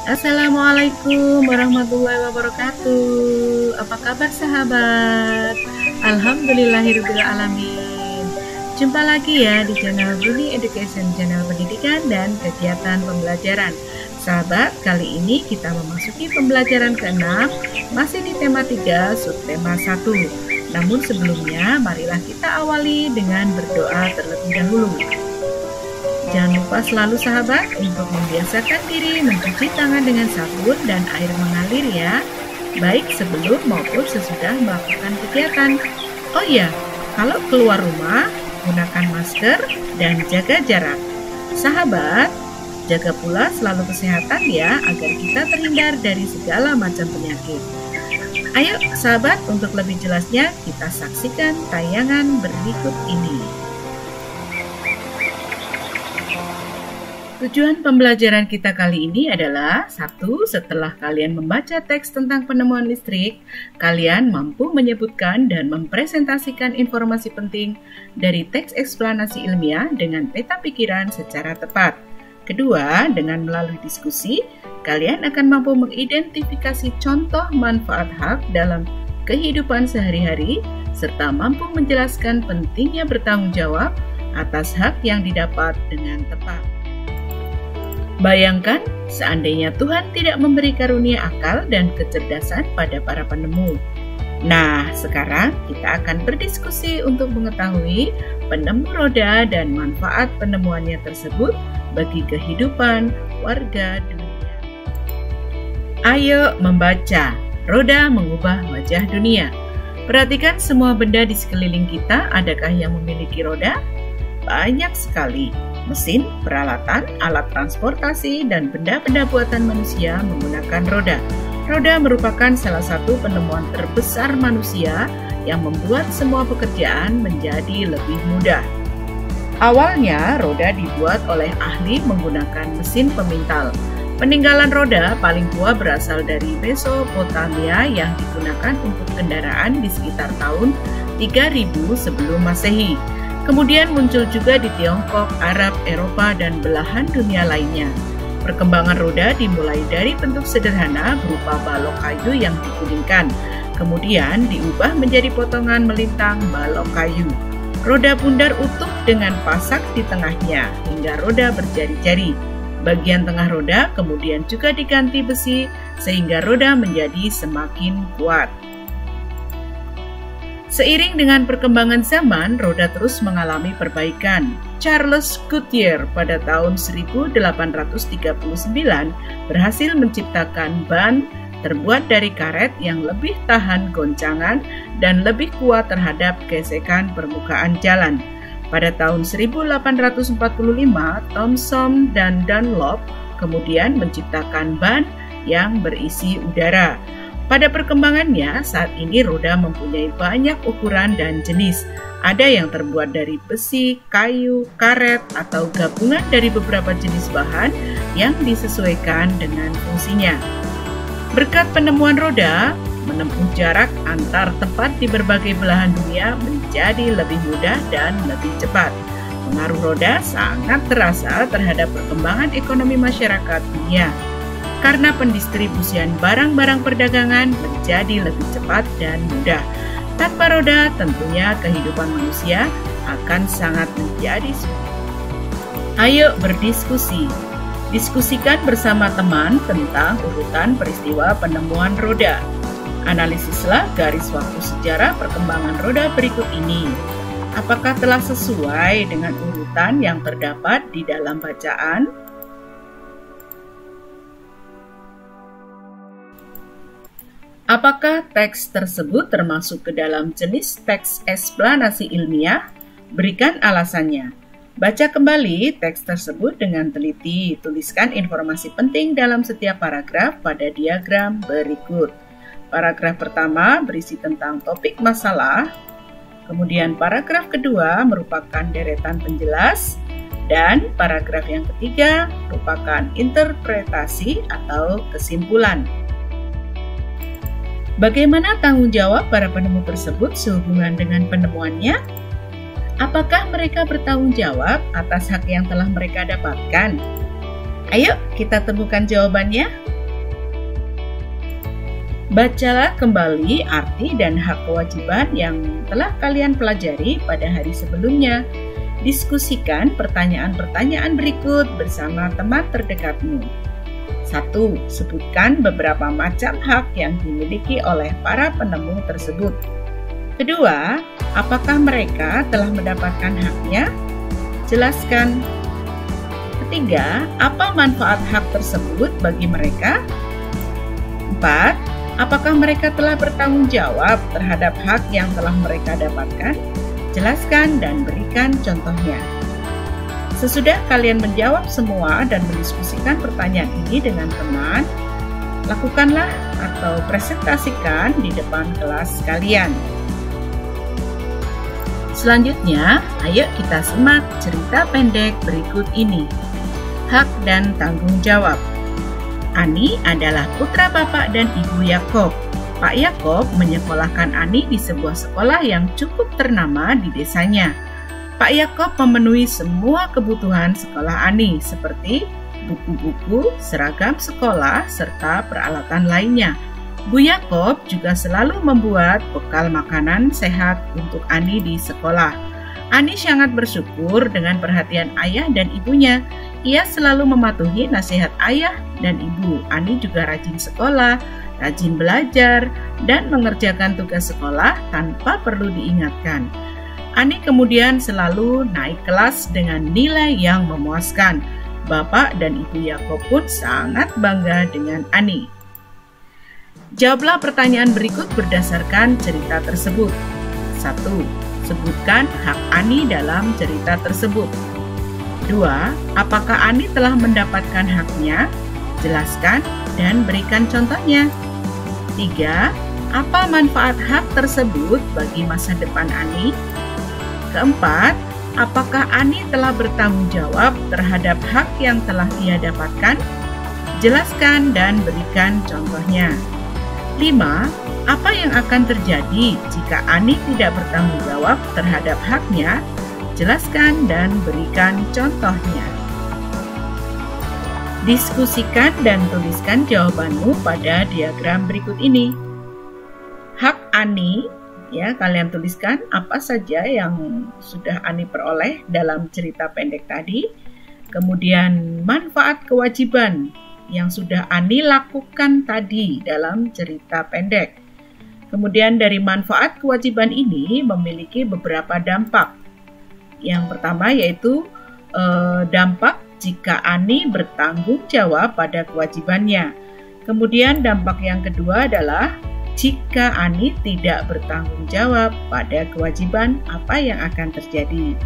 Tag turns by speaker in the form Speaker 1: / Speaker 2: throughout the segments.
Speaker 1: Assalamualaikum warahmatullahi wabarakatuh. Apa kabar sahabat? Alhamdulillahirrahmanirrahim. Jumpa lagi ya di channel Bruni Education, channel pendidikan dan kegiatan pembelajaran. Sahabat, kali ini kita memasuki pembelajaran ke-6, masih di tema 3, subtema 1. Namun sebelumnya, marilah kita awali dengan berdoa terlebih dahulu. Jangan lupa selalu sahabat untuk membiasakan diri mencuci tangan dengan sabun dan air mengalir ya, baik sebelum maupun sesudah melakukan kegiatan. Oh iya, kalau keluar rumah, gunakan masker dan jaga jarak. Sahabat, jaga pula selalu kesehatan ya, agar kita terhindar dari segala macam penyakit. Ayo sahabat, untuk lebih jelasnya kita saksikan tayangan berikut ini. Tujuan pembelajaran kita kali ini adalah 1. Setelah kalian membaca teks tentang penemuan listrik, kalian mampu menyebutkan dan mempresentasikan informasi penting dari teks eksplanasi ilmiah dengan peta pikiran secara tepat. Kedua, dengan melalui diskusi, kalian akan mampu mengidentifikasi contoh manfaat hak dalam kehidupan sehari-hari, serta mampu menjelaskan pentingnya bertanggung jawab atas hak yang didapat dengan tepat. Bayangkan, seandainya Tuhan tidak memberi karunia akal dan kecerdasan pada para penemu. Nah, sekarang kita akan berdiskusi untuk mengetahui penemu roda dan manfaat penemuannya tersebut bagi kehidupan warga dunia. Ayo membaca, roda mengubah wajah dunia. Perhatikan semua benda di sekeliling kita, adakah yang memiliki roda? Banyak sekali. Mesin, peralatan, alat transportasi, dan benda-benda buatan manusia menggunakan roda. Roda merupakan salah satu penemuan terbesar manusia yang membuat semua pekerjaan menjadi lebih mudah. Awalnya, roda dibuat oleh ahli menggunakan mesin pemintal. Peninggalan roda paling tua berasal dari Mesopotamia yang digunakan untuk kendaraan di sekitar tahun 3000 sebelum Masehi. Kemudian muncul juga di Tiongkok, Arab, Eropa, dan belahan dunia lainnya. Perkembangan roda dimulai dari bentuk sederhana berupa balok kayu yang digulingkan, kemudian diubah menjadi potongan melintang balok kayu. Roda bundar utuh dengan pasak di tengahnya, hingga roda berjari-jari. Bagian tengah roda kemudian juga diganti besi, sehingga roda menjadi semakin kuat. Seiring dengan perkembangan zaman, roda terus mengalami perbaikan. Charles Goodyear pada tahun 1839 berhasil menciptakan ban terbuat dari karet yang lebih tahan goncangan dan lebih kuat terhadap gesekan permukaan jalan. Pada tahun 1845, Thomson dan Dunlop kemudian menciptakan ban yang berisi udara. Pada perkembangannya, saat ini roda mempunyai banyak ukuran dan jenis. Ada yang terbuat dari besi, kayu, karet, atau gabungan dari beberapa jenis bahan yang disesuaikan dengan fungsinya. Berkat penemuan roda, menempuh jarak antar tempat di berbagai belahan dunia menjadi lebih mudah dan lebih cepat. Pengaruh roda sangat terasa terhadap perkembangan ekonomi masyarakat dunia, karena pendistribusian barang-barang perdagangan menjadi lebih cepat dan mudah. Tanpa roda, tentunya kehidupan manusia akan sangat menjadi sulit. Ayo berdiskusi. Diskusikan bersama teman tentang urutan peristiwa penemuan roda. Analisislah garis waktu sejarah perkembangan roda berikut ini. Apakah telah sesuai dengan urutan yang terdapat di dalam bacaan? Apakah teks tersebut termasuk ke dalam jenis teks eksplanasi ilmiah? Berikan alasannya. Baca kembali teks tersebut dengan teliti. Tuliskan informasi penting dalam setiap paragraf pada diagram berikut. Paragraf pertama berisi tentang topik masalah. Kemudian paragraf kedua merupakan deretan penjelas. Dan paragraf yang ketiga merupakan interpretasi atau kesimpulan. Bagaimana tanggung jawab para penemu tersebut sehubungan dengan penemuannya? Apakah mereka bertanggung jawab atas hak yang telah mereka dapatkan? Ayo kita temukan jawabannya. Bacalah kembali arti dan hak kewajiban yang telah kalian pelajari pada hari sebelumnya. Diskusikan pertanyaan-pertanyaan berikut bersama teman terdekatmu. 1. Sebutkan beberapa macam hak yang dimiliki oleh para penemu tersebut. 2. Apakah mereka telah mendapatkan haknya? Jelaskan. 3. Apa manfaat hak tersebut bagi mereka? 4. Apakah mereka telah bertanggung jawab terhadap hak yang telah mereka dapatkan? Jelaskan dan berikan contohnya. Sesudah kalian menjawab semua dan mendiskusikan pertanyaan ini dengan teman, lakukanlah atau presentasikan di depan kelas kalian. Selanjutnya, ayo kita simak cerita pendek berikut ini. Hak dan tanggung jawab. Ani adalah putra Bapak dan Ibu Yakob. Pak Yakob menyekolahkan Ani di sebuah sekolah yang cukup ternama di desanya. Pak Yakob memenuhi semua kebutuhan sekolah Ani seperti buku-buku, seragam sekolah, serta peralatan lainnya. Bu Yakob juga selalu membuat bekal makanan sehat untuk Ani di sekolah. Ani sangat bersyukur dengan perhatian ayah dan ibunya. Ia selalu mematuhi nasihat ayah dan ibu. Ani juga rajin sekolah, rajin belajar, dan mengerjakan tugas sekolah tanpa perlu diingatkan. Ani kemudian selalu naik kelas dengan nilai yang memuaskan. Bapak dan Ibu Yakob pun sangat bangga dengan Ani. Jawablah pertanyaan berikut berdasarkan cerita tersebut. 1. Sebutkan hak Ani dalam cerita tersebut. 2. Apakah Ani telah mendapatkan haknya? Jelaskan dan berikan contohnya. 3. Apa manfaat hak tersebut bagi masa depan Ani? Keempat, apakah Ani telah bertanggung jawab terhadap hak yang telah ia dapatkan? Jelaskan dan berikan contohnya. 5. Apa yang akan terjadi jika Ani tidak bertanggung jawab terhadap haknya? Jelaskan dan berikan contohnya. Diskusikan dan tuliskan jawabanmu pada diagram berikut ini. Hak Ani, ya, kalian tuliskan apa saja yang sudah Ani peroleh dalam cerita pendek tadi. Kemudian manfaat kewajiban yang sudah Ani lakukan tadi dalam cerita pendek. Kemudian dari manfaat kewajiban ini memiliki beberapa dampak. Yang pertama yaitu dampak jika Ani bertanggung jawab pada kewajibannya. Kemudian dampak yang kedua adalah jika Ani tidak bertanggung jawab pada kewajiban, apa yang akan terjadi?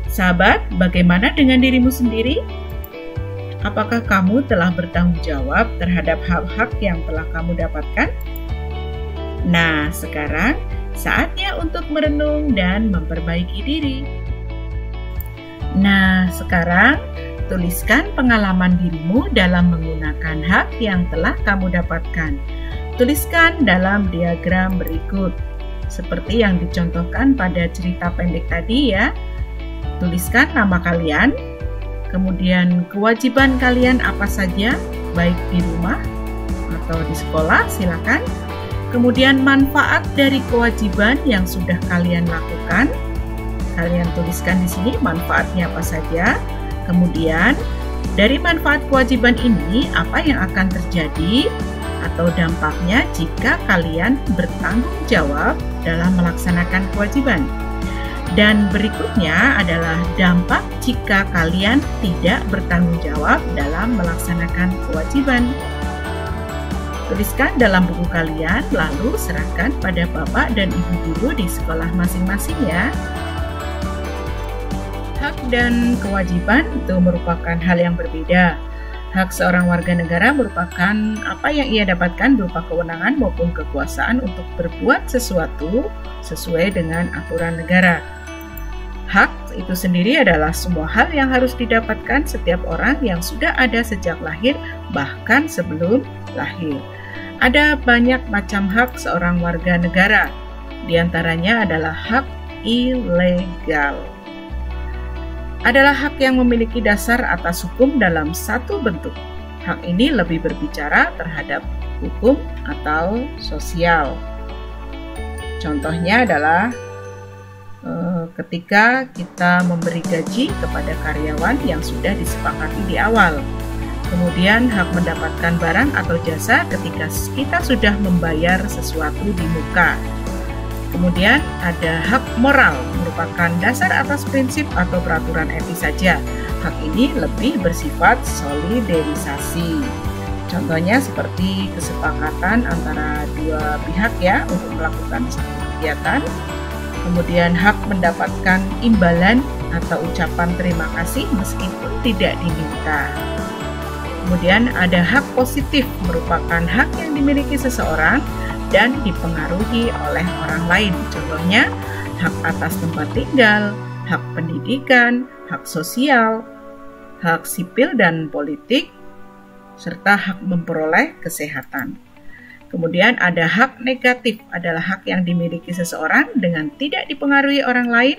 Speaker 1: Sahabat, bagaimana dengan dirimu sendiri? Apakah kamu telah bertanggung jawab terhadap hak-hak yang telah kamu dapatkan? Nah, sekarang saatnya untuk merenung dan memperbaiki diri. Nah, sekarang tuliskan pengalaman dirimu dalam menggunakan hak yang telah kamu dapatkan. Tuliskan dalam diagram berikut, seperti yang dicontohkan pada cerita pendek tadi ya. Tuliskan nama kalian, kemudian kewajiban kalian apa saja, baik di rumah atau di sekolah, silakan. Kemudian manfaat dari kewajiban yang sudah kalian lakukan, kalian tuliskan di sini manfaatnya apa saja. Kemudian dari manfaat kewajiban ini apa yang akan terjadi atau dampaknya jika kalian bertanggung jawab dalam melaksanakan kewajiban. Dan berikutnya adalah dampak jika kalian tidak bertanggung jawab dalam melaksanakan kewajiban. Tuliskan dalam buku kalian, lalu serahkan pada Bapak dan Ibu guru di sekolah masing-masing ya. Hak dan kewajiban itu merupakan hal yang berbeda. Hak seorang warga negara merupakan apa yang ia dapatkan berupa kewenangan maupun kekuasaan untuk berbuat sesuatu sesuai dengan aturan negara. Hak itu sendiri adalah semua hal yang harus didapatkan setiap orang yang sudah ada sejak lahir, bahkan sebelum lahir. Ada banyak macam hak seorang warga negara. Di antaranya adalah hak ilegal. Adalah hak yang memiliki dasar atas hukum dalam satu bentuk. Hak ini lebih berbicara terhadap hukum atau sosial. Contohnya adalah ketika kita memberi gaji kepada karyawan yang sudah disepakati di awal. Kemudian hak mendapatkan barang atau jasa ketika kita sudah membayar sesuatu di muka. Kemudian ada hak moral, merupakan dasar atas prinsip atau peraturan etis saja. Hak ini lebih bersifat solidarisasi. Contohnya seperti kesepakatan antara dua pihak ya untuk melakukan satu kegiatan. Kemudian hak mendapatkan imbalan atau ucapan terima kasih meskipun tidak diminta. Kemudian ada hak positif, merupakan hak yang dimiliki seseorang dan dipengaruhi oleh orang lain. Contohnya hak atas tempat tinggal, hak pendidikan, hak sosial, hak sipil dan politik, serta hak memperoleh kesehatan. Kemudian ada hak negatif, adalah hak yang dimiliki seseorang dengan tidak dipengaruhi orang lain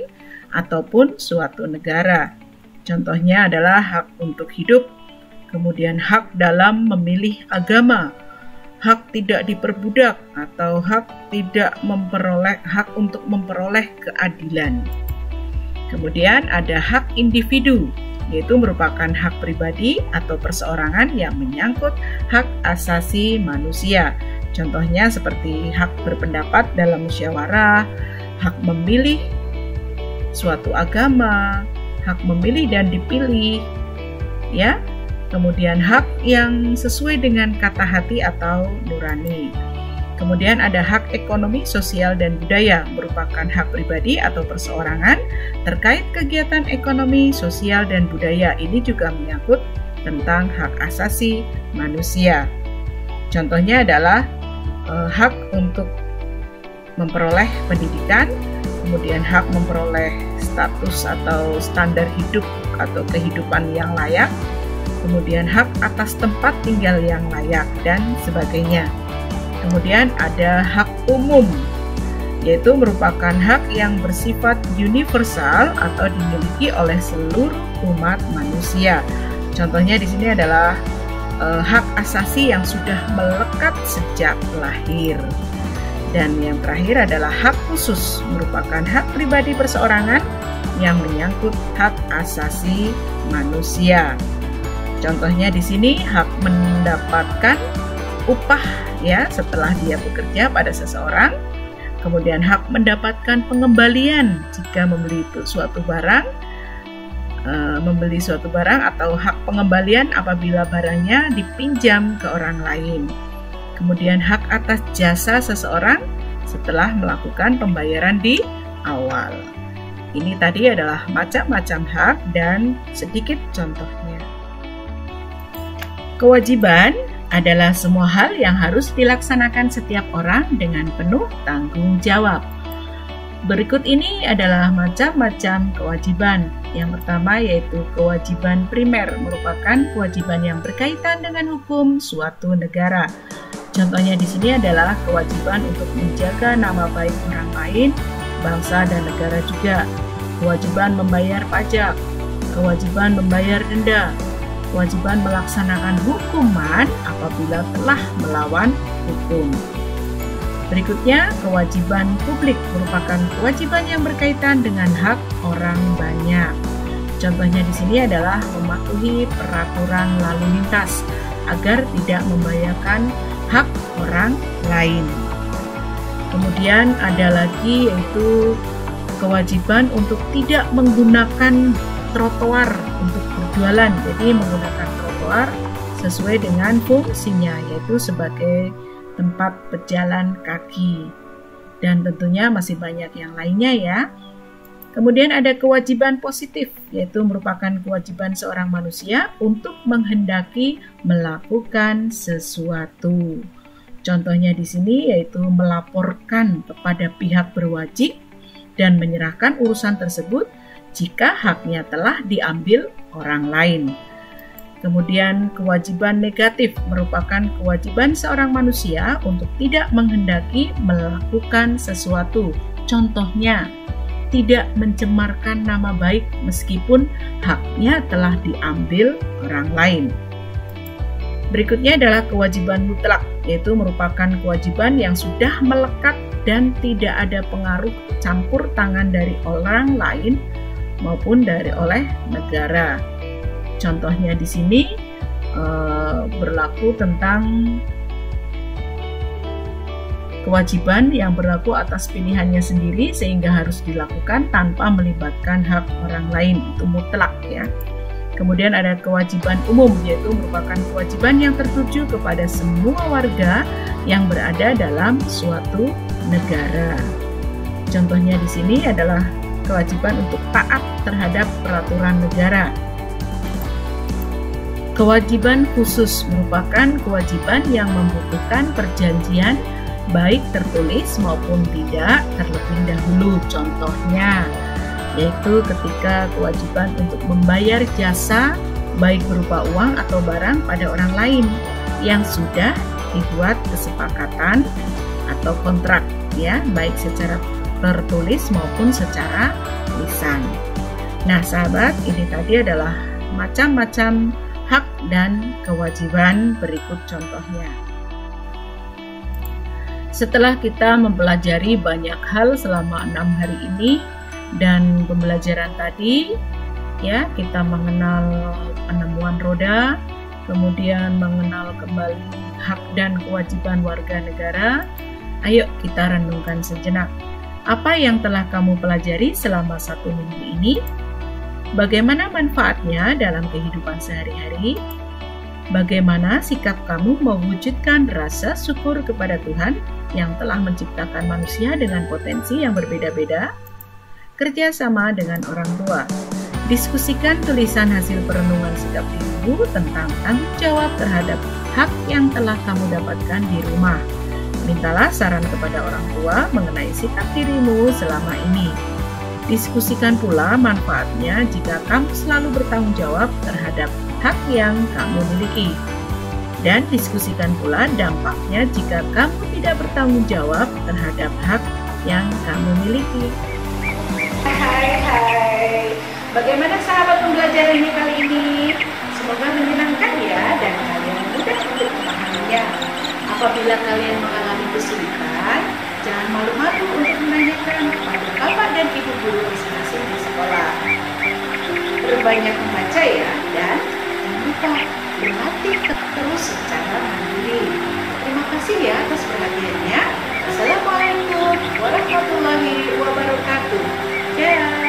Speaker 1: ataupun suatu negara. Contohnya adalah hak untuk hidup, kemudian hak dalam memilih agama, hak tidak diperbudak atau hak untuk memperoleh keadilan. Kemudian ada hak individu, yaitu merupakan hak pribadi atau perseorangan yang menyangkut hak asasi manusia. Contohnya seperti hak berpendapat dalam musyawarah, hak memilih suatu agama, hak memilih dan dipilih, ya. Kemudian hak yang sesuai dengan kata hati atau nurani. Kemudian ada hak ekonomi, sosial, dan budaya, merupakan hak pribadi atau perseorangan terkait kegiatan ekonomi, sosial, dan budaya. Ini juga menyangkut tentang hak asasi manusia. Contohnya adalah hak untuk memperoleh pendidikan, kemudian hak memperoleh status atau standar hidup atau kehidupan yang layak, kemudian hak atas tempat tinggal yang layak, dan sebagainya. Kemudian ada hak umum, yaitu merupakan hak yang bersifat universal atau dimiliki oleh seluruh umat manusia. Contohnya di sini adalah hak asasi yang sudah melekat sejak lahir. Dan yang terakhir adalah hak khusus, merupakan hak pribadi perseorangan yang menyangkut hak asasi manusia. Contohnya di sini hak mendapatkan upah ya setelah dia bekerja pada seseorang, kemudian hak mendapatkan pengembalian jika membeli suatu barang atau hak pengembalian apabila barangnya dipinjam ke orang lain. Kemudian hak atas jasa seseorang setelah melakukan pembayaran di awal. Ini tadi adalah macam-macam hak dan sedikit contohnya. Kewajiban adalah semua hal yang harus dilaksanakan setiap orang dengan penuh tanggung jawab. Berikut ini adalah macam-macam kewajiban. Yang pertama yaitu kewajiban primer, merupakan kewajiban yang berkaitan dengan hukum suatu negara. Contohnya di sini adalah kewajiban untuk menjaga nama baik orang lain, bangsa dan negara juga. Kewajiban membayar pajak, kewajiban membayar denda, kewajiban melaksanakan hukuman apabila telah melawan hukum. Berikutnya, kewajiban publik merupakan kewajiban yang berkaitan dengan hak orang banyak. Contohnya di sini adalah mematuhi peraturan lalu lintas agar tidak membahayakan hak orang lain. Kemudian ada lagi yaitu kewajiban untuk tidak menggunakan trotoar untuk berjualan. Jadi menggunakan trotoar sesuai dengan fungsinya, yaitu sebagai tempat berjalan kaki. Dan tentunya masih banyak yang lainnya ya. Kemudian ada kewajiban positif, yaitu merupakan kewajiban seorang manusia untuk menghendaki melakukan sesuatu. Contohnya di sini yaitu melaporkan kepada pihak berwajib dan menyerahkan urusan tersebut jika haknya telah diambil orang lain. Kemudian kewajiban negatif merupakan kewajiban seorang manusia untuk tidak menghendaki melakukan sesuatu. Contohnya, tidak mencemarkan nama baik meskipun haknya telah diambil orang lain. Berikutnya adalah kewajiban mutlak, yaitu merupakan kewajiban yang sudah melekat dan tidak ada pengaruh campur tangan dari orang lain maupun oleh negara. Contohnya di sini berlaku tentang kewajiban yang berlaku atas pilihannya sendiri sehingga harus dilakukan tanpa melibatkan hak orang lain, itu mutlak ya. Kemudian ada kewajiban umum, yaitu merupakan kewajiban yang tertuju kepada semua warga yang berada dalam suatu negara. Contohnya di sini adalah kewajiban untuk taat terhadap peraturan negara. Kewajiban khusus merupakan kewajiban yang membutuhkan perjanjian baik tertulis maupun tidak terlebih dahulu. Contohnya yaitu ketika kewajiban untuk membayar jasa baik berupa uang atau barang pada orang lain yang sudah dibuat kesepakatan atau kontrak ya, baik secara tertulis maupun secara lisan. Nah, sahabat, ini tadi adalah macam-macam hak dan kewajiban, berikut contohnya. Setelah kita mempelajari banyak hal selama 6 hari ini dan pembelajaran tadi, ya, kita mengenal penemuan roda, kemudian mengenal kembali hak dan kewajiban warga negara. Ayo kita renungkan sejenak. Apa yang telah kamu pelajari selama 1 minggu ini? Bagaimana manfaatnya dalam kehidupan sehari-hari? Bagaimana sikap kamu mewujudkan rasa syukur kepada Tuhan yang telah menciptakan manusia dengan potensi yang berbeda-beda? Kerjasama dengan orang tua. Diskusikan tulisan hasil perenungan sikap dirimu tentang tanggung jawab terhadap hak yang telah kamu dapatkan di rumah. Mintalah saran kepada orang tua mengenai sikap dirimu selama ini. Diskusikan pula manfaatnya jika kamu selalu bertanggung jawab terhadap hak yang kamu miliki. Dan diskusikan pula dampaknya jika kamu tidak bertanggung jawab terhadap hak yang kamu miliki. Hai. Bagaimana sahabat pembelajaran ini kali ini? Semoga menyenangkan ya dan kalian mudah untuk memahaminya. Apabila kalian mengalami kesulitan, jangan malu-malu untuk menanyakan kepada bapak dan ibu guru masing-masing di sekolah. Perbanyak membaca ya, dan jangan lupa berlatih terus secara mandiri. Terima kasih ya atas perhatiannya. Assalamualaikum warahmatullahi wabarakatuh. Yeah.